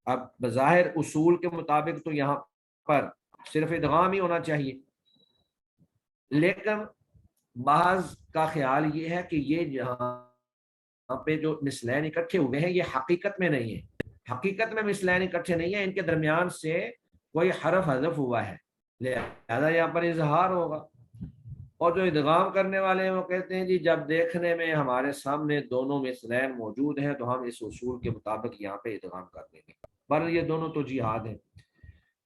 اب بظاہر اصول کے مطابق تو یہاں پر صرف ادغام ہی ہونا چاہیے، لیکن بعض کا خیال یہ ہے کہ یہ یہاں پہ جو مثلین اکٹھے ہوئے ہیں یہ حقیقت میں نہیں ہے، حقیقت میں مثلین اکٹھے نہیں ہیں، ان کے درمیان سے کوئی حرف حذف ہوا ہے، لہذا یہاں پر اظہار ہوگا۔ اور جو ادغام کرنے والے ہیں وہ کہتے ہیں جی جب دیکھنے میں ہمارے سامنے دونوں مثلین موجود ہیں تو ہم اس اصول کے مطابق یہاں پہ ادغام کر دیں گے، پر یہ دونوں تو جہاد ہیں۔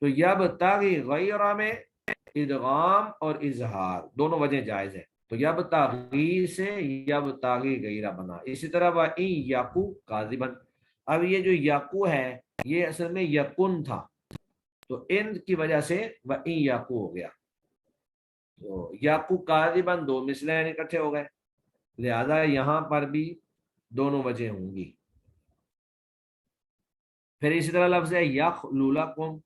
تو یبتغی غیرہ میں ادغام اور اظہار دونوں وجہ جائز ہے، تو یبتغی سے یبتغی غیرہ بنا۔ اسی طرح وَإِن یَکُ کاذبا، اب یہ جو یقو ہے یہ اصل میں یکن تھا، تو ان کی وجہ سے وَإِن یَکُ ہو گیا، تو یقو کاذبا دو مثلین اکٹھے ہو گئے، لہذا یہاں پر بھی دونوں وجہ ہوں گی۔ پھر اسی طرح لفظ ہے یخلو لکم،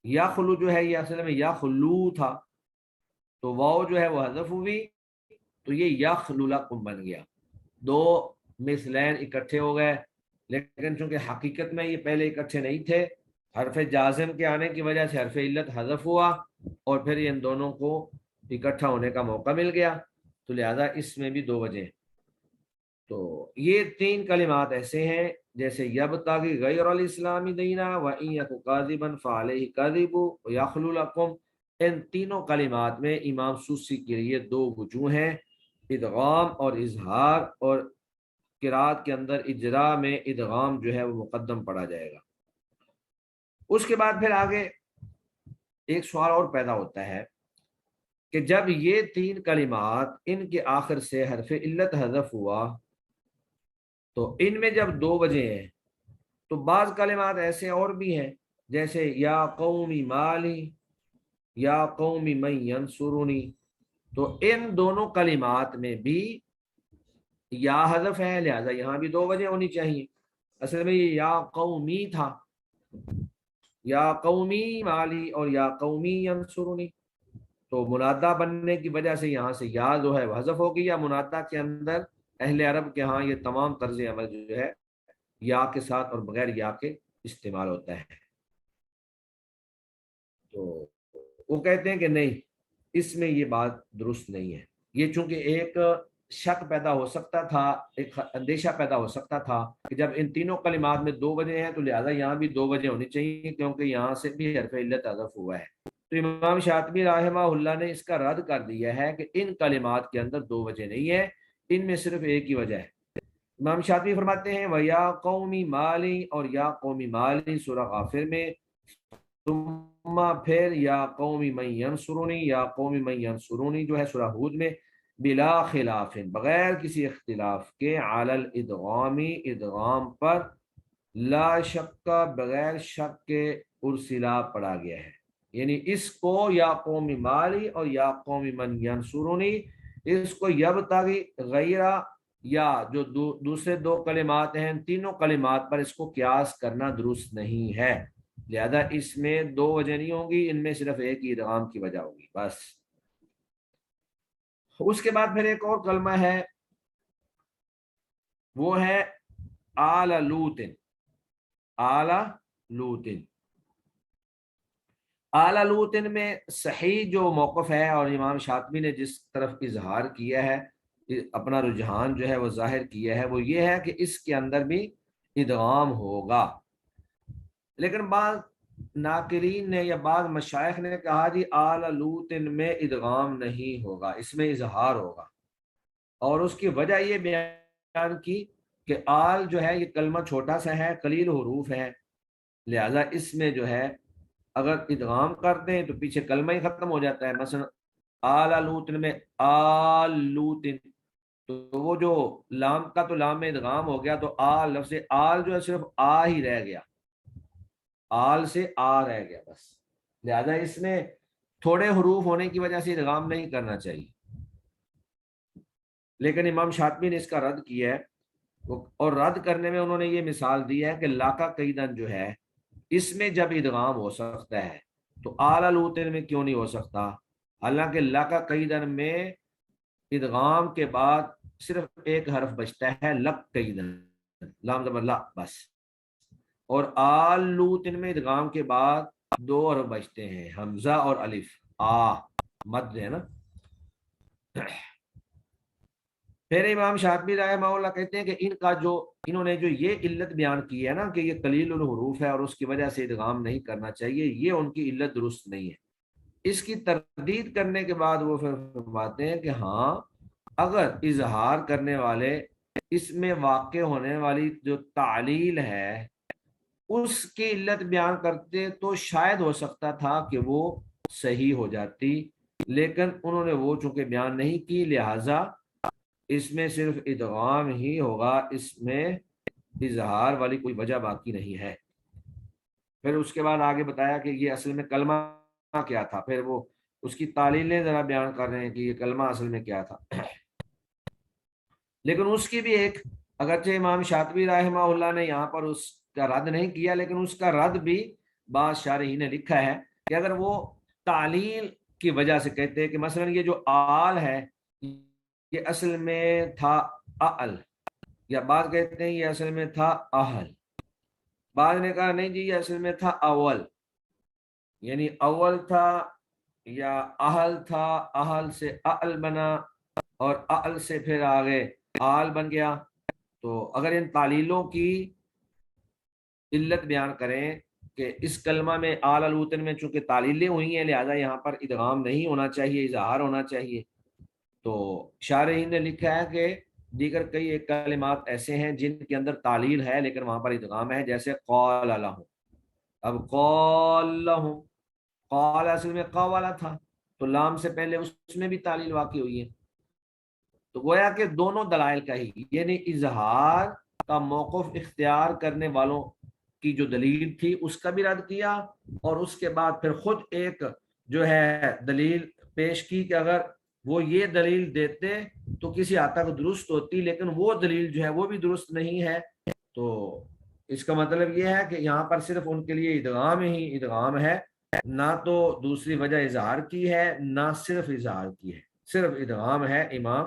یخلو جو ہے یہ اصل میں یخلو تھا، تو واو جو ہے وہ حذف ہوئی تو یہ یخلو لکم بن گیا، دو مثلین اکٹھے ہو گئے، لیکن چونکہ حقیقت میں یہ پہلے اکٹھے نہیں تھے، حرف جازم کے آنے کی وجہ سے حرف علت حذف ہوا، اور پھر ان دونوں کو اکٹھا ہونے کا موقع مل گیا، تو لہذا اس میں بھی دو وجہ ہیں۔ تو یہ تین کلمات ایسے ہیں جیسے یبتغی غیر الاسلام دینا، وَإِن یَکُ کاذبا فَعَلَیہ کذب یخلو لکم، ان تینوں کلمات میں امام سوسی کے لیے دو وجوہ ہیں، ادغام اور اظہار، اور قرات کے اندر اجرا میں ادغام جو ہے وہ مقدم پڑا جائے گا۔ اس کے بعد پھر آگے ایک سوال اور پیدا ہوتا ہے کہ جب یہ تین کلمات ان کے آخر سے حرف علت حذف ہوا تو ان میں جب دو وجہ ہیں تو بعض کلمات ایسے اور بھی ہیں، جیسے یا قومی مالی، یا قومی من ینصرنی، تو ان دونوں کلمات میں بھی یا حذف ہے، لہذا یہاں بھی دو وجہ ہونی چاہیے۔ اصل میں یہ یا قومی تھا، یا قومی مالی اور یا قومی ینصرنی، تو منادہ بننے کی وجہ سے یہاں سے یا جو ہے وہ حذف ہوگی، یا منادہ کے اندر اہل عرب کے ہاں یہ تمام طرز عمل جو ہے یا کے ساتھ اور بغیر یا کے استعمال ہوتا ہے. تو وہ کہتے ہیں کہ نہیں، اس میں یہ بات درست نہیں ہے. یہ چونکہ ایک شک پیدا ہو سکتا تھا، ایک اندیشہ پیدا ہو سکتا تھا کہ جب ان تینوں کلمات میں 2 وجہ ہیں تو لہذا یہاں بھی 2 وجہ ہونی چاہیے، کیونکہ یہاں سے بھی حرف علت حذف ہوا ہے. تو امام شاطبی رحمہ اللہ نے اس کا رد کر دیا ہے کہ ان کلمات کے اندر 2 وجہ نہیں ہے، ان میں صرف ایک ہی وجہ ہے. امام شاطبی فرماتے ہیں وَيَا قَوْمِ مَالِي، اور یا قومی مالی سورہ غافر میں، ثم پھر یا قومی من ینصرونی، یا قومی من ینصرونی جو ہے سورہ ہود میں، بلا خلاف بغیر کسی اختلاف کے، علی الادغامی ادغام پر، لا شک بغیر شک کے، ارسلا پڑھا گیا ہے. یعنی اس کو یا قومی مالی اور یا قومی من ینصرونی، اس کو یبتغی غیرہ یا جو دوسرے 2 کلمات ہیں، تینوں کلمات پر اس کو قیاس کرنا درست نہیں ہے. لہذا اس میں 2 وجہ نہیں ہوں گی، ان میں صرف ایک ہی ادغام کی وجہ ہوگی بس. اس کے بعد پھر ایک اور کلمہ ہے، وہ ہے آل لوطن. آل لوطن، آل لوطن میں صحیح جو موقف ہے اور امام شاطبی نے جس طرف اظہار کیا ہے، اپنا رجحان جو ہے وہ ظاہر کیا ہے، وہ یہ ہے کہ اس کے اندر بھی ادغام ہوگا. لیکن بعض ناقرین نے یا بعض مشائخ نے کہا جی آل لوطن میں ادغام نہیں ہوگا، اس میں اظہار ہوگا. اور اس کی وجہ یہ بیان کی کہ آل جو ہے یہ کلمہ چھوٹا سا ہے، قلیل حروف ہے، لہذا اس میں جو ہے اگر ادغام کرتے ہیں تو پیچھے کلمہ ہی ختم ہو جاتا ہے. مثلا آل لوطن میں آل لوطن، تو وہ جو لام کا تو لام میں ادغام ہو گیا، تو آل لفظ آل جو ہے صرف آ ہی رہ گیا، آل سے آ رہ گیا بس. لہذا اس میں تھوڑے حروف ہونے کی وجہ سے ادغام نہیں کرنا چاہیے. لیکن امام شاطبی نے اس کا رد کیا ہے، اور رد کرنے میں انہوں نے یہ مثال دی ہے کہ لاکا قیدن جو ہے اس میں جب ادغام ہو سکتا ہے تو آل لوطن میں کیوں نہیں ہو سکتا؟ حالانکہ لاکا قیدن میں ادغام کے بعد صرف ایک حرف بچتا ہے، لک قیدن، لام زبر لا بس. اور آل لوطن میں ادغام کے بعد 2 حرف بچتے ہیں، حمزہ اور الف، آ مد ہے نا. پھر امام شاطبی رحمہ اللہ کہتے ہیں کہ انہوں نے جو یہ علت بیان کی ہے نا کہ یہ قلیل الحروف ہے اور اس کی وجہ سے ادغام نہیں کرنا چاہیے، یہ ان کی علت درست نہیں ہے. اس کی تردید کرنے کے بعد وہ پھر فرماتے ہیں کہ ہاں اگر اظہار کرنے والے اس میں واقع ہونے والی جو تعلیل ہے اس کی علت بیان کرتے تو شاید ہو سکتا تھا کہ وہ صحیح ہو جاتی، لیکن انہوں نے وہ چونکہ بیان نہیں کی، لہذا اس میں صرف ادغام ہی ہوگا، اس میں اظہار والی کوئی وجہ باقی نہیں ہے. پھر اس کے بعد آگے بتایا کہ یہ اصل میں کلمہ کیا تھا، پھر وہ اس کی تعلیلیں ذرا بیان کر رہے ہیں کہ یہ کلمہ اصل میں کیا تھا. لیکن اس کی بھی ایک، اگرچہ امام شاطبی رحمہ اللہ نے یہاں پر اس کا رد نہیں کیا، لیکن اس کا رد بھی بعض شارحین نے لکھا ہے کہ اگر وہ تعلیل کی وجہ سے کہتے ہیں کہ مثلا یہ جو آل ہے یہ اصل میں تھا اعل، یا بعض کہتے ہیں یہ اصل میں تھا اہل، بعض نے کہا نہیں جی یہ اصل میں تھا اول، یعنی اول تھا یا اہل تھا، اہل سے اعل بنا اور اعل سے پھر آگے آل بن گیا. تو اگر ان تعلیلوں کی علت بیان کریں کہ اس کلمہ میں آل لوطن میں چونکہ تعلیلیں ہوئی ہیں لہذا یہاں پر ادغام نہیں ہونا چاہیے، اظہار ہونا چاہیے، تو شارحین نے لکھا ہے کہ دیگر کئی ایک کلمات ایسے ہیں جن کے اندر تعلیل ہے لیکن وہاں پر ادغام ہے، جیسے قال لہم. اب قال لہم، قال اصل میں قا والا تھا تو لام سے پہلے اس میں بھی تعلیل واقع ہوئی ہے. تو گویا کہ دونوں دلائل کا ہی، یعنی اظہار کا موقف اختیار کرنے والوں کی جو دلیل تھی اس کا بھی رد کیا، اور اس کے بعد پھر خود ایک جو ہے دلیل پیش کی کہ اگر وہ یہ دلیل دیتے تو کسی حد تک درست ہوتی، لیکن وہ دلیل جو ہے وہ بھی درست نہیں ہے. تو اس کا مطلب یہ ہے کہ یہاں پر صرف ان کے لیے ادغام ہی ادغام ہے، نہ تو دوسری وجہ اظہار کی ہے نہ صرف اظہار کی ہے، صرف ادغام ہے امام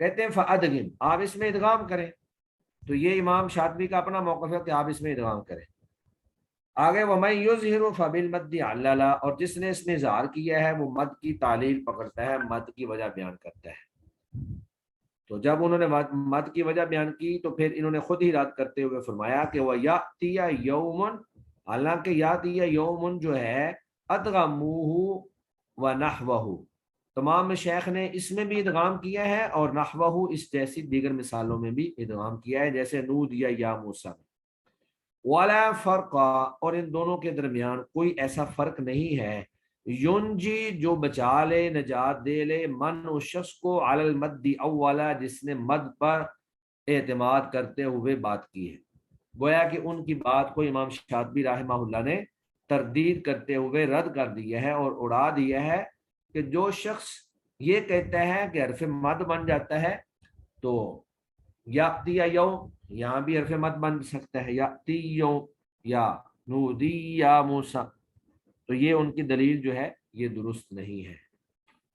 کہتے ہیں فادغم، آپ اس میں ادغام کریں. تو یہ امام شاطبی کا اپنا موقف ہے کہ آپ اس میں ادغام کریں. آگے وَمَن يُظْهِرُ فَبِالْمَدِّ عَلَّلَ، اور جس نے اس میں اظہار کیا ہے وہ مد کی تعلیل پکڑتا ہے، مد کی وجہ بیان کرتا ہے. تو جب انہوں نے مد کی وجہ بیان کی تو پھر انہوں نے خود ہی رد کرتے ہوئے فرمایا کہ وہ یاتی یومن، حالانکہ یاتی یومن جو ہے ادغموہ و نحوہ، تمام مشائخ نے اس میں بھی ادغام کیا ہے اور نحوہ اس جیسی دیگر مثالوں میں بھی ادغام کیا ہے، جیسے نود یا موسیٰ. ولا فرق، اور ان دونوں کے درمیان کوئی ایسا فرق نہیں ہے. یونجی، جو بچا لے، نجات دے لے، من اس شخص کو علی المد اولا، جس نے مد پر اعتماد کرتے ہوئے بات کی ہے. گویا کہ ان کی بات کو امام شاطبی رحمہ اللہ نے تردید کرتے ہوئے رد کر دیا ہے اور اڑا دیا ہے کہ جو شخص یہ کہتا ہے کہ حرف مد بن جاتا ہے تو یاتی یوم، یہاں بھی حرف مد بن سکتا ہے یاتی یوم یا نودی یا موسیٰ، تو یہ ان کی دلیل جو ہے یہ درست نہیں ہے.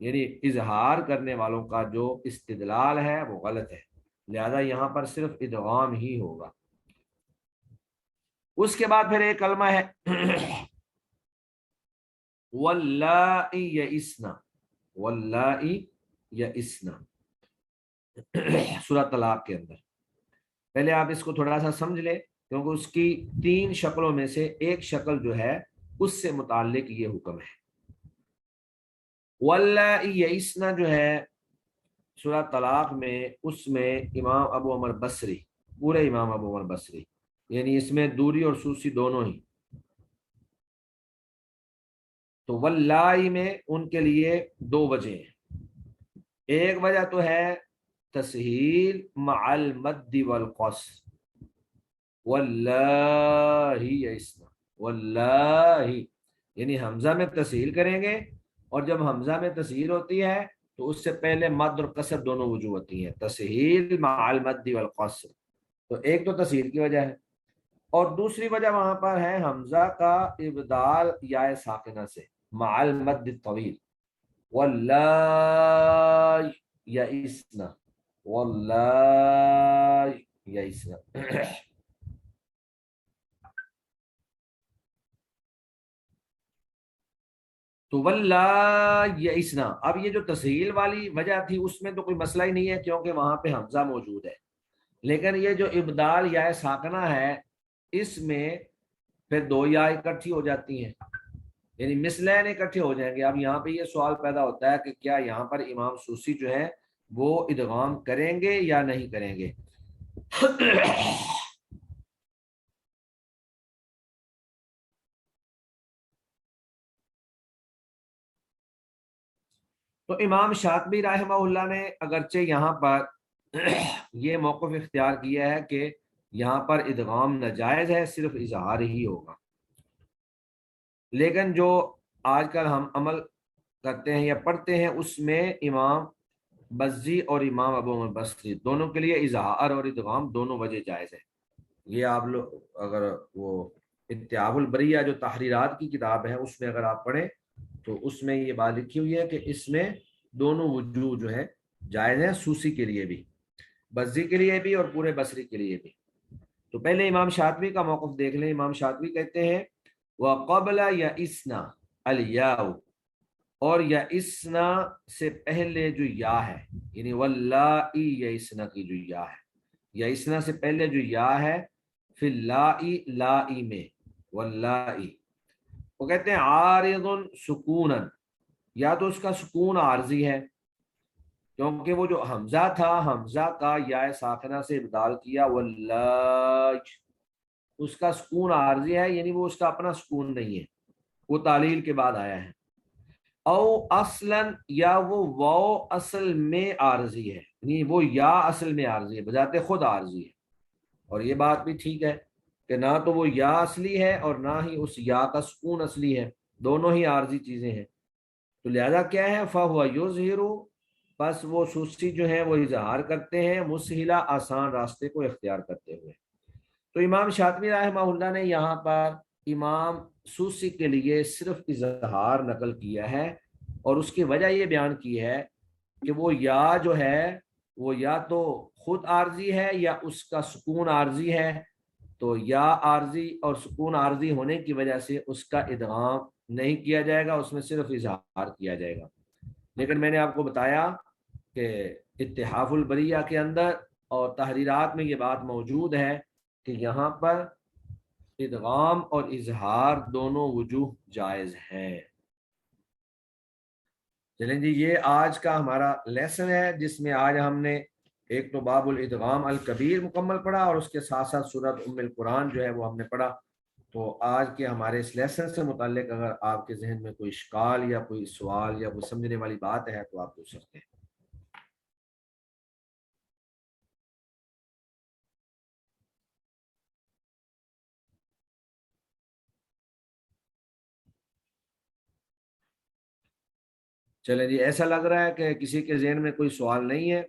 یعنی اظہار کرنے والوں کا جو استدلال ہے وہ غلط ہے، لہذا یہاں پر صرف ادغام ہی ہوگا. اس کے بعد پھر ایک کلمہ ہے واللائی یئسن، واللائی یئسن، سورۃ طلاق کے اندر. پہلے آپ اس کو تھوڑا سا سمجھ لیں کیونکہ اس کی 3 شکلوں میں سے ایک شکل جو ہے اس سے متعلق یہ حکم ہے. واللائی یئسن جو ہے سورۃ طلاق میں، اس میں امام ابو عمر بصری، پورے امام ابو عمر بصری، یعنی اس میں دوری اور سوسی دونوں ہی. تو واللائی میں ان کے لیے 2 وجہ ہیں. ایک وجہ تو ہے تسہیل مع المد والقصر، واللہ یئسن، واللہ یعنی حمزہ میں تسہیل کریں گے، اور جب حمزہ میں تسہیل ہوتی ہے تو اس سے پہلے مد اور قصر دونوں وجوہ ہوتی ہیں، تسہیل مع المد والقصر. تو ایک تو تسہیل کی وجہ ہے، اور دوسری وجہ وہاں پر ہے حمزہ کا ابدال یا ساکنہ سے مع المد الطویل. واللہ یئسن، واللہ یئسن. تو واللہ یئسن، اب یہ جو تسہیل والی وجہ تھی اس میں تو کوئی مسئلہ ہی نہیں ہے کیونکہ وہاں پہ حمزہ موجود ہے، لیکن یہ جو ابدال یا ساکنہ ہے اس میں پھر 2 یا اکٹھی ہو جاتی ہیں، یعنی مثلین اکٹھے ہو جائیں گے. اب یہاں پہ یہ سوال پیدا ہوتا ہے کہ کیا یہاں پر امام سوسی جو ہے وہ ادغام کریں گے یا نہیں کریں گے. تو امام شاطبی رحمہ اللہ نے اگرچہ یہاں پر یہ موقف اختیار کیا ہے کہ یہاں پر ادغام ناجائز ہے، صرف اظہار ہی ہوگا، لیکن جو آج کل ہم عمل کرتے ہیں یا پڑھتے ہیں اس میں امام بزی اور امام ابو عمر بصری دونوں کے لیے اظہار اور ادغام دونوں وجہ جائز ہے. یہ آپ لوگ اگر وہ اتیاب البریہ جو تحریرات کی کتاب ہے اس میں اگر آپ پڑھیں تو اس میں یہ بات لکھی ہوئی ہے کہ اس میں دونوں وجوہ جو ہے جائز ہیں، سوسی کے لیے بھی، بزی کے لیے بھی اور پورے بصری کے لیے بھی. تو پہلے امام شاطبی کا موقف دیکھ لیں. امام شاطبی کہتے ہیں وَقَبْلَ يَئِسْنَ الْيَاءُ، اور یئسنا سے پہلے جو یا ہے، یعنی واللائی یئسنا کی جو یا ہے، یئسنا سے پہلے جو یا ہے فی اللائی، لائی میں، واللائی، وہ کہتے ہیں عارض سکونا، یا تو اس کا سکون عارضی ہے کیونکہ وہ جو حمزہ تھا حمزہ کا یا ساکنہ سے ابدال کیا، واللہ اس کا سکون عارضی ہے، یعنی وہ اس کا اپنا سکون نہیں ہے، وہ تعلیل کے بعد آیا ہے. او اصلاً، یا وہ واو اصل میں عارضی ہے، یعنی وہ یا اصل میں عارضی ہے، بذات خود عارضی ہے. اور یہ بات بھی ٹھیک ہے کہ نہ تو وہ یا اصلی ہے اور نہ ہی اس یا کا سکون اصلی ہے، دونوں ہی عارضی چیزیں ہیں. تو لہذا کیا ہے فَهُوَ يُظْهِرُ، بس وہ سستی جو ہے وہ اظہار کرتے ہیں، مسہلہ آسان راستے کو اختیار کرتے ہوئے. تو امام شاطبی رحمہ اللہ نے یہاں پر امام سوسی کے لیے صرف اظہار نقل کیا ہے، اور اس کی وجہ یہ بیان کی ہے کہ وہ یا جو ہے وہ یا تو خود عارضی ہے یا اس کا سکون عارضی ہے، تو یا عارضی اور سکون عارضی ہونے کی وجہ سے اس کا ادغام نہیں کیا جائے گا، اس میں صرف اظہار کیا جائے گا۔ لیکن میں نے آپ کو بتایا کہ اتحاف البریہ کے اندر اور تحریرات میں یہ بات موجود ہے کہ یہاں پر ادغام اور اظہار دونوں وجوہ جائز ہیں۔ چلیں جی، یہ آج کا ہمارا لیسن ہے جس میں آج ہم نے ایک تو باب الادغام الکبیر مکمل پڑھا اور اس کے ساتھ ساتھ سورۃ ام القرآن جو ہے وہ ہم نے پڑھا۔ تو آج کے ہمارے اس لیسن سے متعلق اگر آپ کے ذہن میں کوئی اشکال یا کوئی سوال یا کوئی سمجھنے والی بات ہے تو آپ پوچھ سکتے ہیں۔ چلیں جی، ایسا لگ رہا ہے کہ کسی کے ذہن میں کوئی سوال نہیں ہے،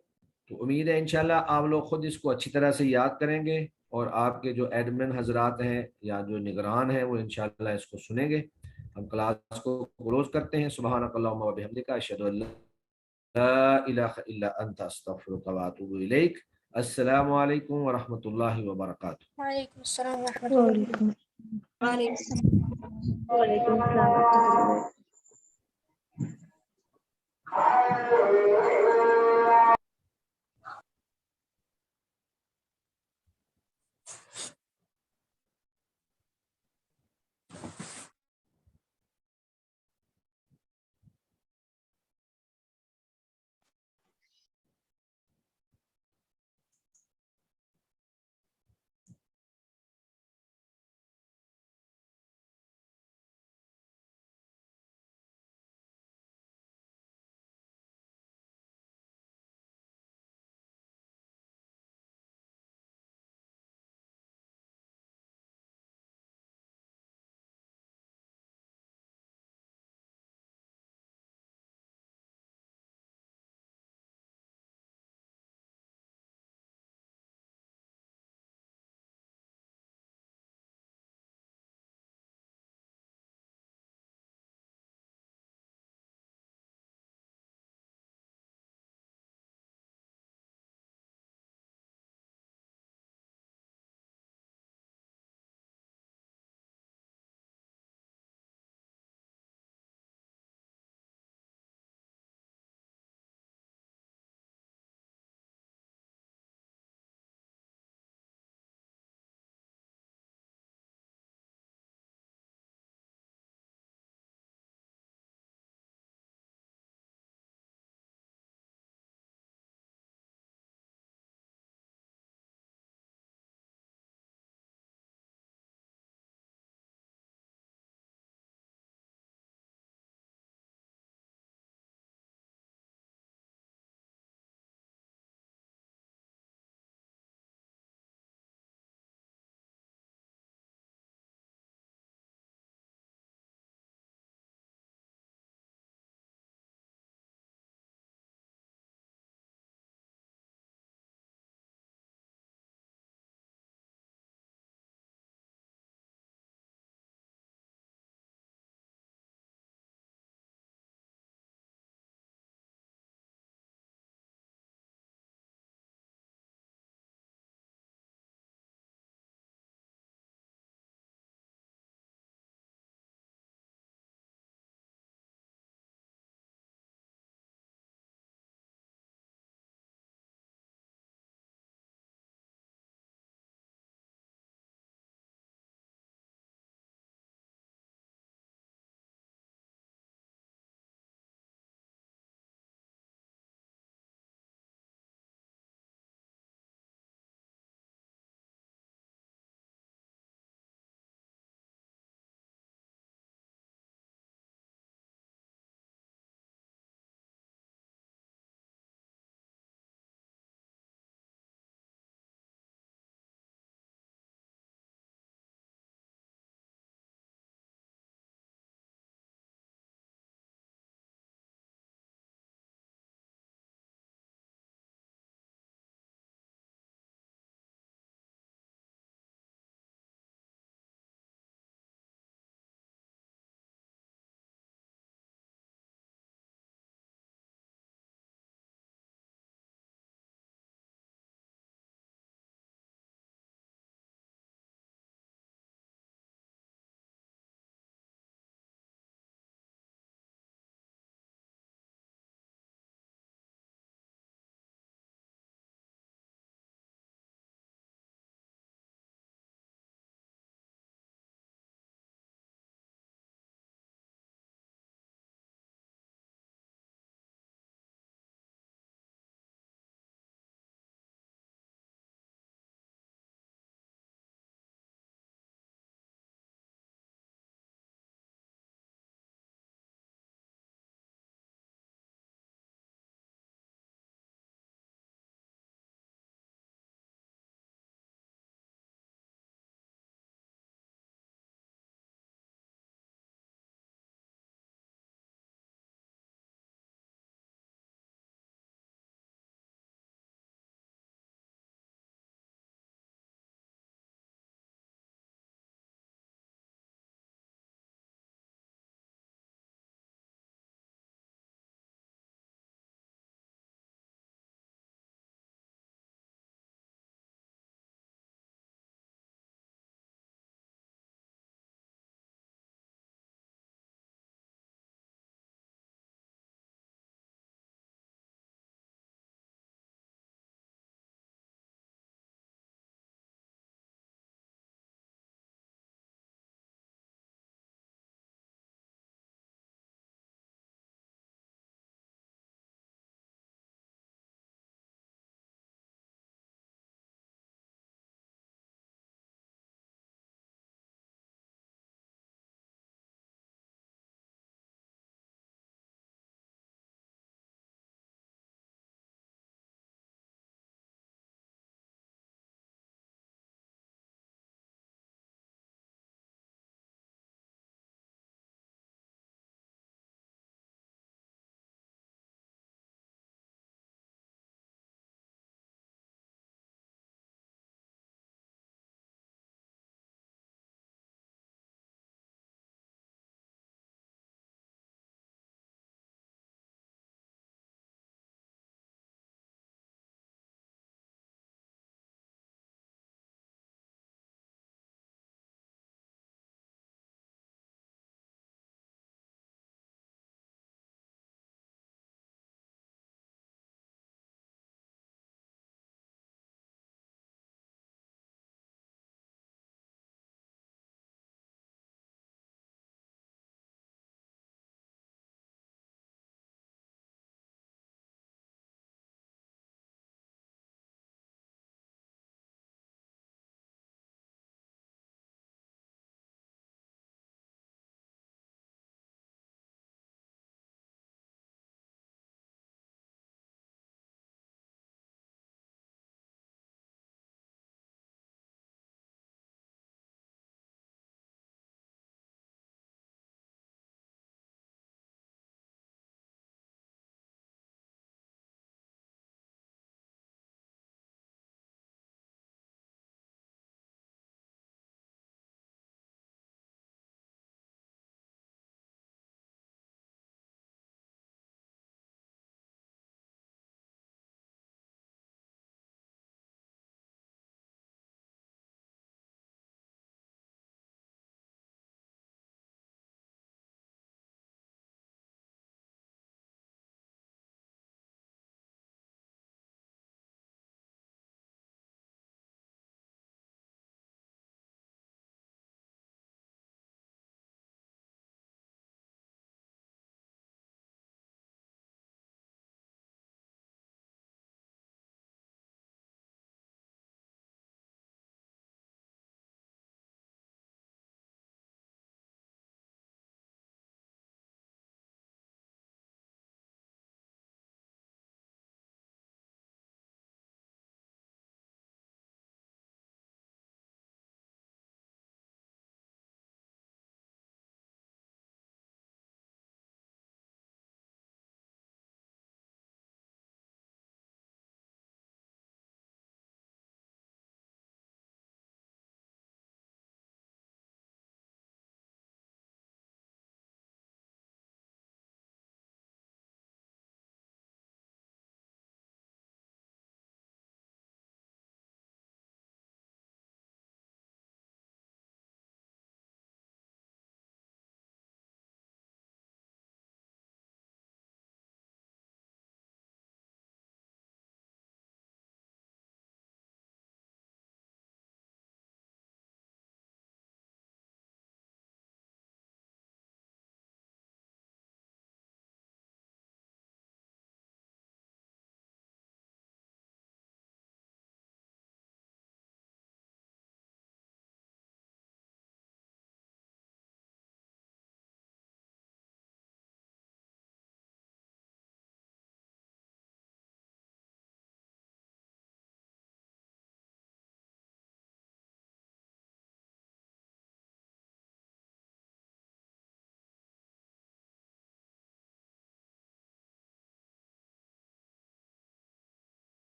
تو امید ہے انشاءاللہ آپ لوگ خود اس کو اچھی طرح سے یاد کریں گے اور آپ کے جو ایڈمن حضرات ہیں یا جو نگران ہیں وہ انشاءاللہ اس کو سنیں گے۔ ہم کلاس کو کلوز کرتے ہیں۔ سبحانک اللہم و بحمدک، اشہد ان لا الہ الا انت، استغفرک و اتوب الیک۔ السلام علیکم ورحمۃ اللہ وبرکاتہ۔ وعلیکم السلام ورحمۃ اللہ۔ وعلیکم السلام ورحمۃ اللہ۔